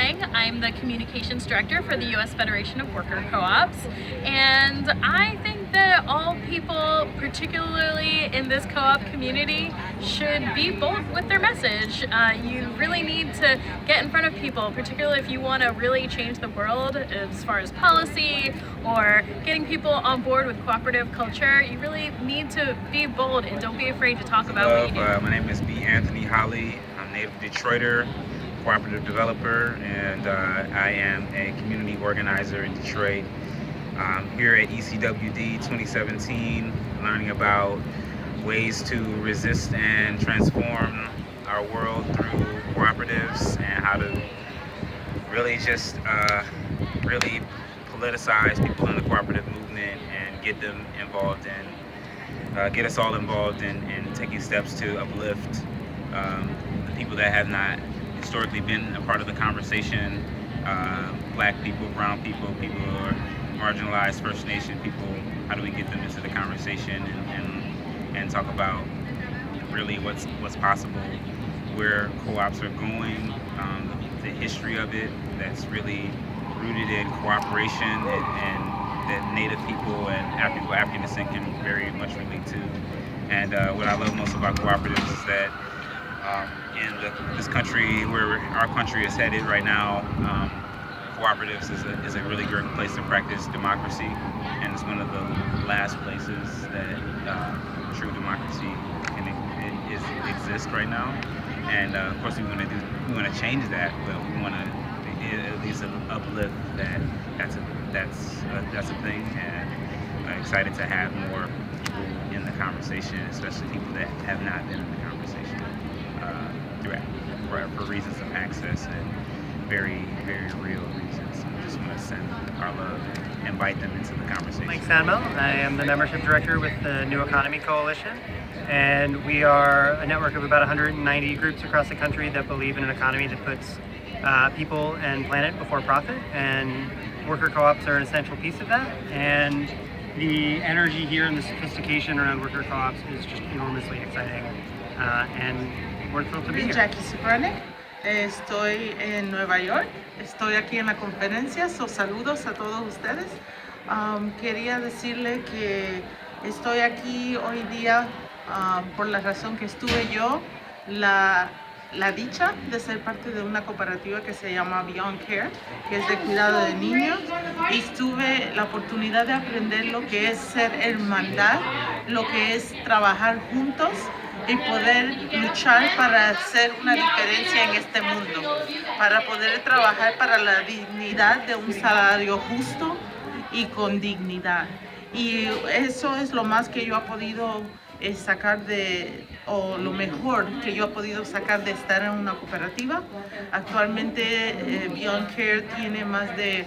Lang. I'm the Communications Director for the U.S. Federation of Worker Co-ops, and I think that all people, particularly in this co-op community, should be bold with their message. You really need to get in front of people, particularly if you want to really change the world as far as policy or getting people on board with cooperative culture. You really need to be bold and don't be afraid to talk about what you do. My name is B. Anthony Holly. I'm a native Detroiter, cooperative developer, and I am a community organizer in Detroit. Here at ECWD 2017, learning about ways to resist and transform our world through cooperatives and how to really just really politicize people in the cooperative movement and get them involved and get us all involved in taking steps to uplift the people that have not historically been a part of the conversation, black people, brown people, people who are marginalized, First Nation people. How do we get them into the conversation and talk about really what's possible, where co-ops are going, the history of it that's really rooted in cooperation and that Native people and African descent can very much relate to. And what I love most about cooperatives is that in this country, where our country is headed right now, cooperatives is a really great place to practice democracy, and it's one of the last places that true democracy can exist right now. And of course, we want to change that, but we want to at least uplift that. That's a thing, and I'm excited to have more people in the conversation, especially people that have not been in the conversation for reasons of access and very, very real reasons. We just want to send our love and invite them into the conversation. Mike Sandmel. I am the membership director with the New Economy Coalition, and we are a network of about 190 groups across the country that believe in an economy that puts people and planet before profit, and worker co-ops are an essential piece of that. And the energy here and the sophistication around worker co-ops is just enormously exciting, and we're thrilled to be here. Jackie Sopranek. Estoy en Nueva York, estoy aquí en la conferencia, saludos a todos ustedes. Quería decirle que estoy aquí hoy día por la razón que estuve yo, la dicha de ser parte de una cooperativa que se llama Beyond Care, que es de cuidado de niños, y tuve la oportunidad de aprender lo que es ser hermandad, lo que es trabajar juntos y poder luchar para hacer una diferencia en este mundo, para poder trabajar para la dignidad de un salario justo y con dignidad. Y eso es lo más que yo he podido sacar o lo mejor que yo he podido sacar de estar en una cooperativa. Actualmente Beyond Care tiene más de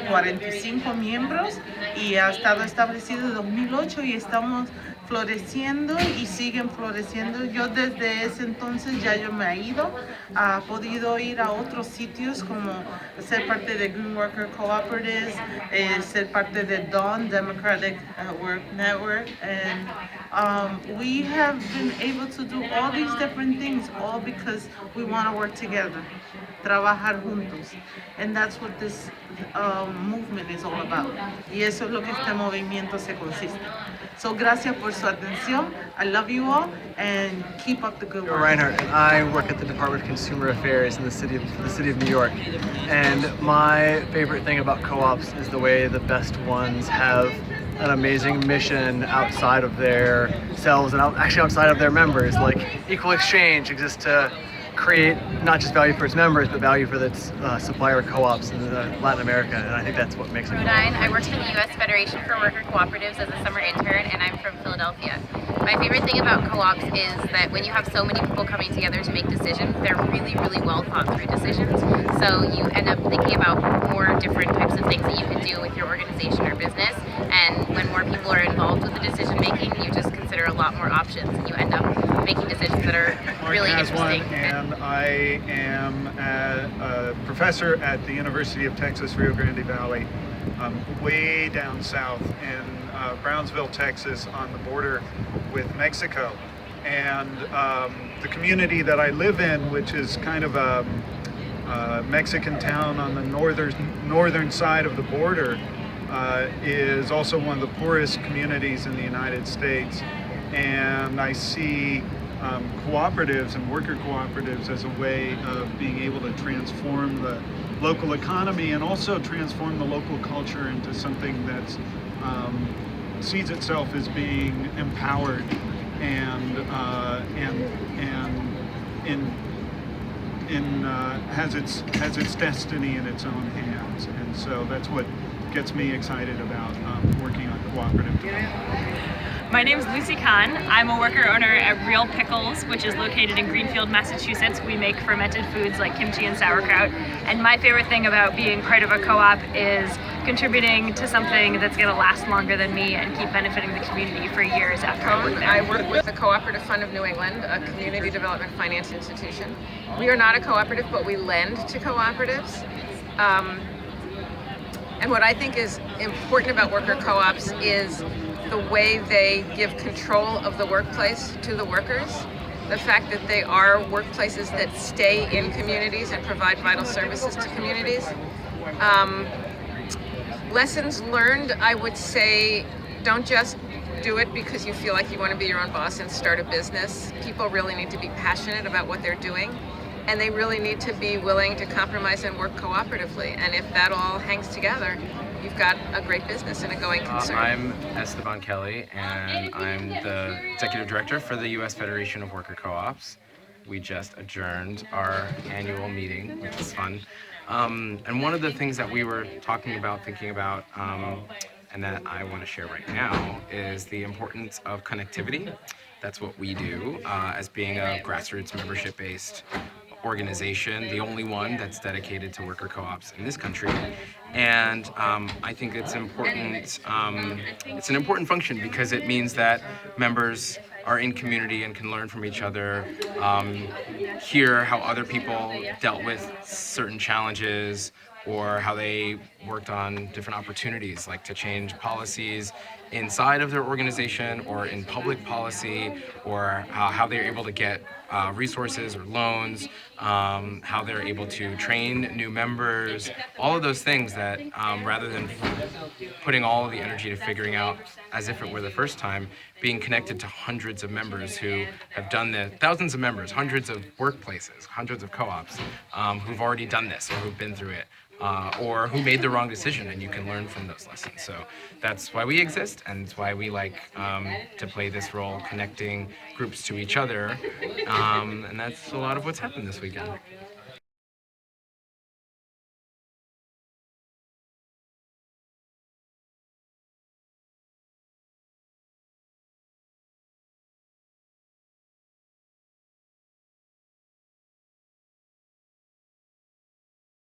45 miembros y ha estado establecido en 2008 y estamos floreciendo y siguen floreciendo. Yo desde ese entonces ya yo me he ido, ha podido ir a otros sitios como ser parte de Green Worker Cooperatives, ser parte de DAWN, Democratic Work Network, and we have been able to do all these different things, all because we want to work together, trabajar juntos, and that's what this movement is all about. Y eso es lo que este movimiento se consiste. So gracias por su atención. I love you all and keep up the good work. Reinhardt, and I work at the Department of Consumer Affairs in the city of New York. And my favorite thing about co-ops is the way the best ones have an amazing mission outside of their selves and actually outside of their members. Like Equal Exchange exists to create not just value for its members, but value for its supplier co-ops in Latin America, and I think that's what makes it cool. I work for the U.S. Federation for Worker Cooperatives as a summer intern, and I'm from Philadelphia. My favorite thing about co-ops is that when you have so many people coming together to make decisions, they're really, really well thought through decisions. So you end up thinking about more different types of things that you can do with your organization or business, and when more people are involved with the decision making, you just consider a lot more options, and you end up making decisions that are really interesting. And I am a professor at the University of Texas, Rio Grande Valley, way down south in Brownsville, Texas, on the border with Mexico. And the community that I live in, which is kind of a Mexican town on the northern side of the border is also one of the poorest communities in the United States. And I see cooperatives and worker cooperatives as a way of being able to transform the local economy and also transform the local culture into something that sees itself as being empowered and has its destiny in its own hands. And so that's what gets me excited about working on cooperative development. My name is Lucy Kahn. I'm a worker owner at Real Pickles, which is located in Greenfield, Massachusetts. We make fermented foods like kimchi and sauerkraut. And my favorite thing about being part of a co-op is contributing to something that's going to last longer than me and keep benefiting the community for years after I work there. I work with the Cooperative Fund of New England, a community development finance institution. We are not a cooperative, but we lend to cooperatives. And what I think is important about worker co-ops is the way they give control of the workplace to the workers. The fact that they are workplaces that stay in communities and provide vital services to communities. Lessons learned, I would say, don't just do it because you feel like you want to be your own boss and start a business. People really need to be passionate about what they're doing, and they really need to be willing to compromise and work cooperatively. And if that all hangs together, you've got a great business and a going concern. I'm Esteban Kelly, and I'm the Executive Director for the U.S. Federation of Worker Co-ops. We just adjourned our annual meeting, which was fun. And one of the things that we were thinking about, and that I want to share right now is the importance of connectivity. That's what we do as being a grassroots membership-based organization, the only one that's dedicated to worker co-ops in this country. And I think it's important. It's an important function because it means that members are in community and can learn from each other, hear how other people dealt with certain challenges or how they worked on different opportunities, like to change policies inside of their organization or in public policy, or how they're able to get resources or loans, how they're able to train new members, all of those things that rather than putting all of the energy to figuring out as if it were the first time, being connected to hundreds of members who have done this, thousands of members, hundreds of workplaces, hundreds of co-ops who've already done this or who've been through it. Or who made the wrong decision, and you can learn from those lessons. So that's why we exist, and it's why we like to play this role, connecting groups to each other, and that's a lot of what's happened this weekend.